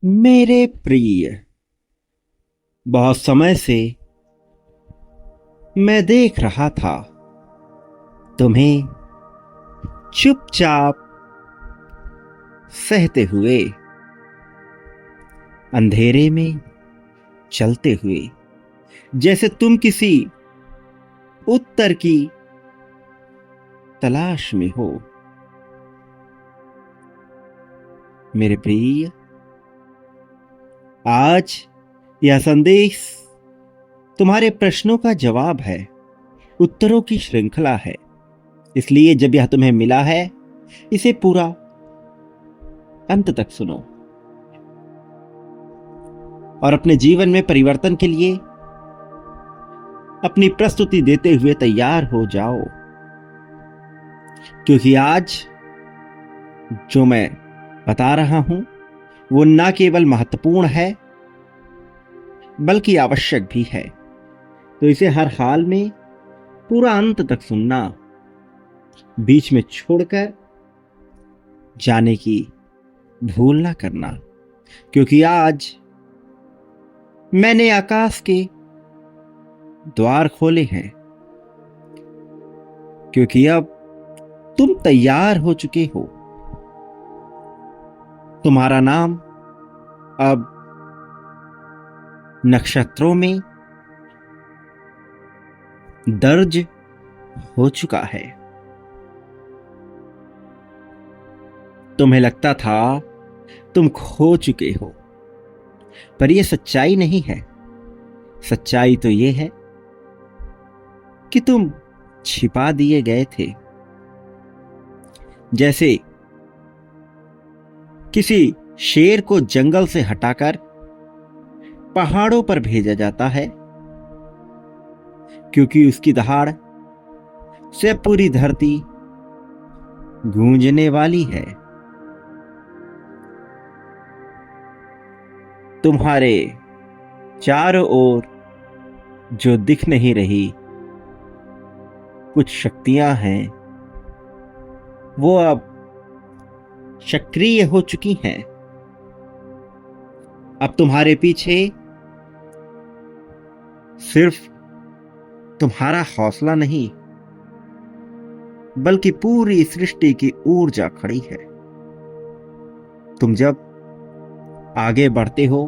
मेरे प्रिय, बहुत समय से मैं देख रहा था तुम्हें चुपचाप सहते हुए, अंधेरे में चलते हुए, जैसे तुम किसी उत्तर की तलाश में हो। मेरे प्रिय, आज यह संदेश तुम्हारे प्रश्नों का जवाब है, उत्तरों की श्रृंखला है। इसलिए जब यह तुम्हें मिला है, इसे पूरा अंत तक सुनो और अपने जीवन में परिवर्तन के लिए अपनी प्रस्तुति देते हुए तैयार हो जाओ। क्योंकि आज जो मैं बता रहा हूं वो न केवल महत्वपूर्ण है बल्कि आवश्यक भी है। तो इसे हर हाल में पूरा अंत तक सुनना, बीच में छोड़कर जाने की भूल ना करना। क्योंकि आज मैंने आकाश के द्वार खोले हैं। क्योंकि अब तुम तैयार हो चुके हो। तुम्हारा नाम अब नक्षत्रों में दर्ज हो चुका है। तुम्हें लगता था तुम खो चुके हो, पर यह सच्चाई नहीं है। सच्चाई तो यह है कि तुम छिपा दिए गए थे। जैसे किसी शेर को जंगल से हटाकर पहाड़ों पर भेजा जाता है, क्योंकि उसकी दहाड़ से पूरी धरती गूंजने वाली है। तुम्हारे चारों ओर जो दिख नहीं रही कुछ शक्तियां हैं, वो अब सक्रिय हो चुकी हैं। अब तुम्हारे पीछे सिर्फ तुम्हारा हौसला नहीं, बल्कि पूरी सृष्टि की ऊर्जा खड़ी है। तुम जब आगे बढ़ते हो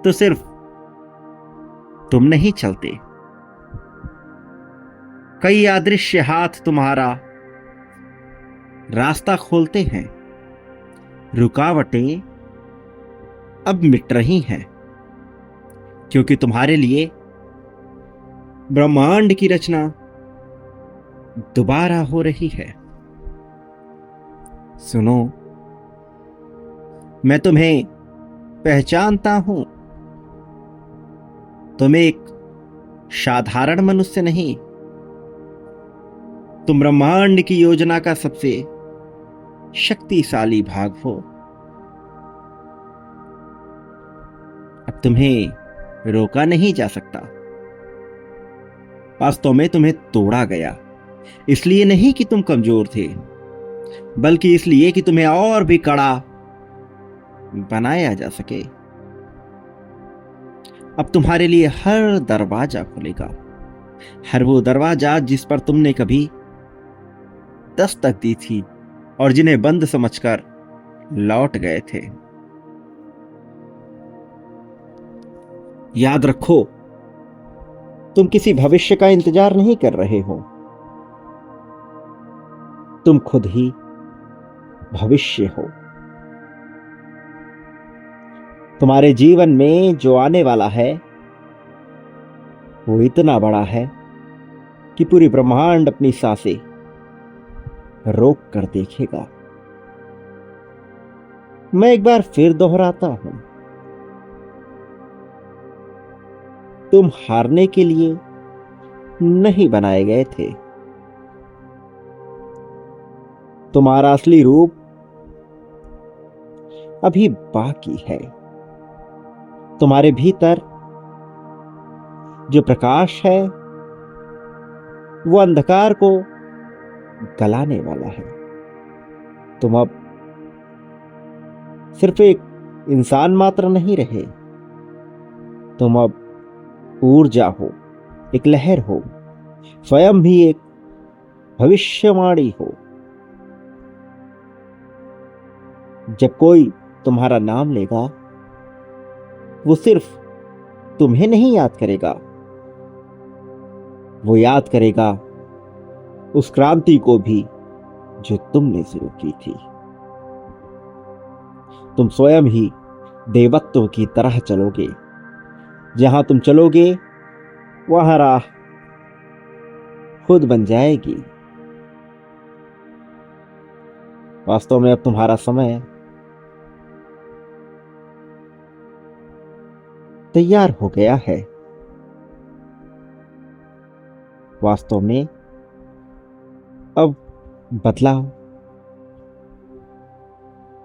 तो सिर्फ तुम नहीं चलते, कई अदृश्य हाथ तुम्हारा रास्ता खोलते हैं। रुकावटें अब मिट रही हैं, क्योंकि तुम्हारे लिए ब्रह्मांड की रचना दोबारा हो रही है। सुनो, मैं तुम्हें पहचानता हूं। तुम एक साधारण मनुष्य नहीं, तुम ब्रह्मांड की योजना का सबसे शक्तिशाली भाग हो। अब तुम्हें रोका नहीं जा सकता। वास्तव में तुम्हें तोड़ा गया, इसलिए नहीं कि तुम कमजोर थे, बल्कि इसलिए कि तुम्हें और भी कड़ा बनाया जा सके। अब तुम्हारे लिए हर दरवाजा खुलेगा, हर वो दरवाजा जिस पर तुमने कभी दस्तक दी थी और जिन्हें बंद समझकर लौट गए थे। याद रखो, तुम किसी भविष्य का इंतजार नहीं कर रहे हो, तुम खुद ही भविष्य हो। तुम्हारे जीवन में जो आने वाला है वो इतना बड़ा है कि पूरी ब्रह्मांड अपनी सांसें रोक कर देखेगा। मैं एक बार फिर दोहराता हूं, तुम हारने के लिए नहीं बनाए गए थे। तुम्हारा असली रूप अभी बाकी है। तुम्हारे भीतर जो प्रकाश है वो अंधकार को गलाने वाला है। तुम अब सिर्फ एक इंसान मात्र नहीं रहे, तुम अब ऊर्जा हो, एक लहर हो, स्वयं भी एक भविष्यवाणी हो। जब कोई तुम्हारा नाम लेगा, वो सिर्फ तुम्हें नहीं याद करेगा, वो याद करेगा उस क्रांति को भी जो तुमने शुरू की थी। तुम स्वयं ही देवत्व की तरह चलोगे। जहां तुम चलोगे वहां राह खुद बन जाएगी। वास्तव में अब तुम्हारा समय तैयार हो गया है। वास्तव में अब बदलाव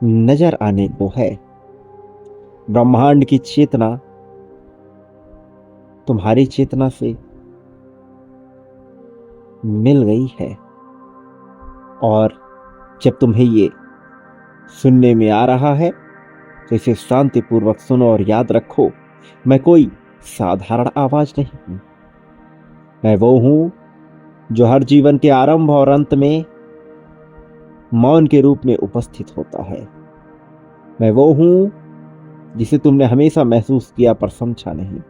नजर आने को है। ब्रह्मांड की चेतना तुम्हारी चेतना से मिल गई है, और जब तुम्हें ये सुनने में आ रहा है तो इसे शांतिपूर्वक सुनो और याद रखो, मैं कोई साधारण आवाज नहीं हूं। मैं वो हूं जो हर जीवन के आरंभ और अंत में मौन के रूप में उपस्थित होता है। मैं वो हूं जिसे तुमने हमेशा महसूस किया पर समझा नहीं।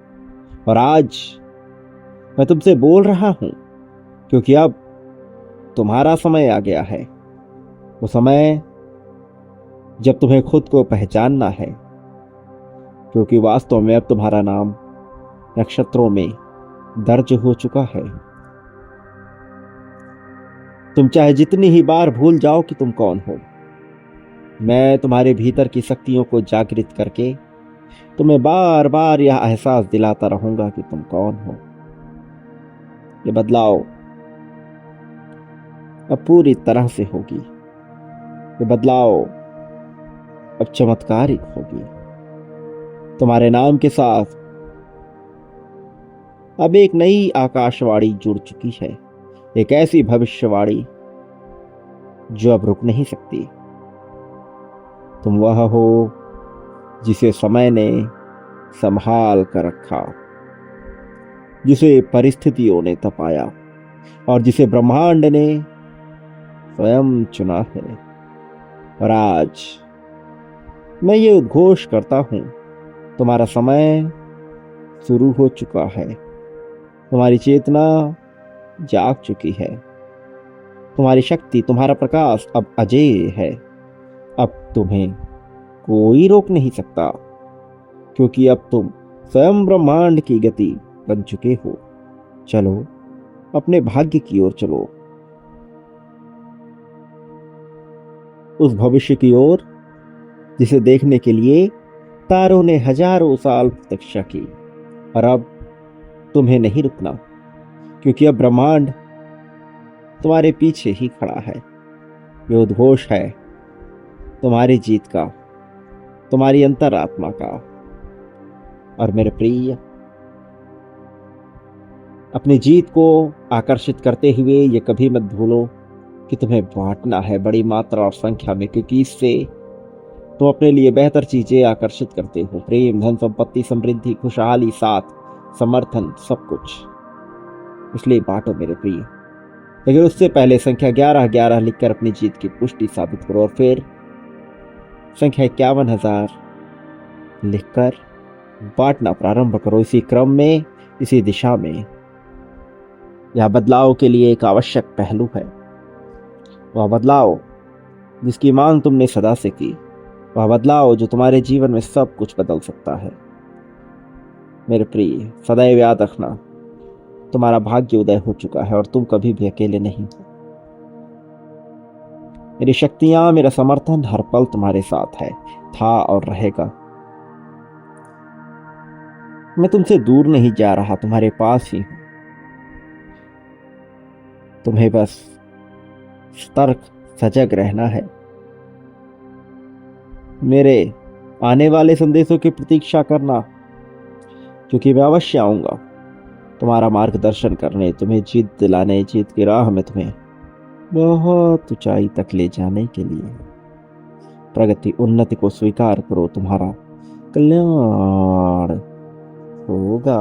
और आज मैं तुमसे बोल रहा हूं क्योंकि अब तुम्हारा समय आ गया है। वो समय जब तुम्हें खुद को पहचानना है, क्योंकि वास्तव में अब तुम्हारा नाम नक्षत्रों में दर्ज हो चुका है। तुम चाहे जितनी ही बार भूल जाओ कि तुम कौन हो, मैं तुम्हारे भीतर की शक्तियों को जागृत करके तुम्हें बार बार यह एहसास दिलाता रहूंगा कि तुम कौन हो। ये बदलाव अब पूरी तरह से होगी। ये बदलाव अब चमत्कारिक होगी। तुम्हारे नाम के साथ अब एक नई आकाशवाणी जुड़ चुकी है, एक ऐसी भविष्यवाणी जो अब रुक नहीं सकती। तुम वह हो जिसे समय ने संभाल कर रखा, जिसे परिस्थितियों ने तपाया और जिसे ब्रह्मांड ने स्वयं चुना है। और आज मैं ये उद्घोष करता हूं, तुम्हारा समय शुरू हो चुका है। तुम्हारी चेतना जाग चुकी है। तुम्हारी शक्ति, तुम्हारा प्रकाश अब अजेय है। अब तुम्हें कोई रोक नहीं सकता, क्योंकि अब तुम स्वयं ब्रह्मांड की गति बन चुके हो। चलो, अपने भाग्य की ओर चलो, उस भविष्य की ओर जिसे देखने के लिए तारों ने हजारों साल प्रतीक्षा की। और अब तुम्हें नहीं रुकना, क्योंकि अब ब्रह्मांड तुम्हारे पीछे ही खड़ा है। ये उद्घोष है तुम्हारी जीत का, तुम्हारी अंतरात्मा का। और मेरे प्रिय, अपनी जीत को आकर्षित करते हुए ये कभी मत भूलो कि तुम्हें बांटना है बड़ी मात्रा और संख्या में, क्योंकि इससे तुम अपने लिए बेहतर चीजें आकर्षित करते हो। प्रेम, धन, संपत्ति, समृद्धि, खुशहाली, साथ, समर्थन, सब कुछ। इसलिए बांटो मेरे प्रिय। लेकिन उससे पहले संख्या 1111 लिखकर अपनी जीत की पुष्टि साबित करो, और फिर संख्या 51,000 लिखकर बांटना प्रारंभ करो। इसी क्रम में, इसी दिशा में। यह बदलाव के लिए एक आवश्यक पहलू है। वह बदलाव जिसकी मांग तुमने सदा से की, वह बदलाव जो तुम्हारे जीवन में सब कुछ बदल सकता है। मेरे प्रिय, सदैव याद रखना, तुम्हारा भाग्य उदय हो चुका है और तुम कभी भी अकेले नहीं हो। मेरी शक्तियां, मेरा समर्थन हर पल तुम्हारे साथ है, था और रहेगा। मैं तुमसे दूर नहीं जा रहा, तुम्हारे पास ही हूं। तुम्हें बस सतर्क, सजग रहना है। मेरे आने वाले संदेशों की प्रतीक्षा करना, क्योंकि मैं अवश्य आऊंगा तुम्हारा मार्गदर्शन करने, तुम्हें जीत दिलाने, जीत की राह में तुम्हें बहुत ऊंचाई तक ले जाने के लिए। प्रगति, उन्नति को स्वीकार करो। तुम्हारा कल्याण होगा।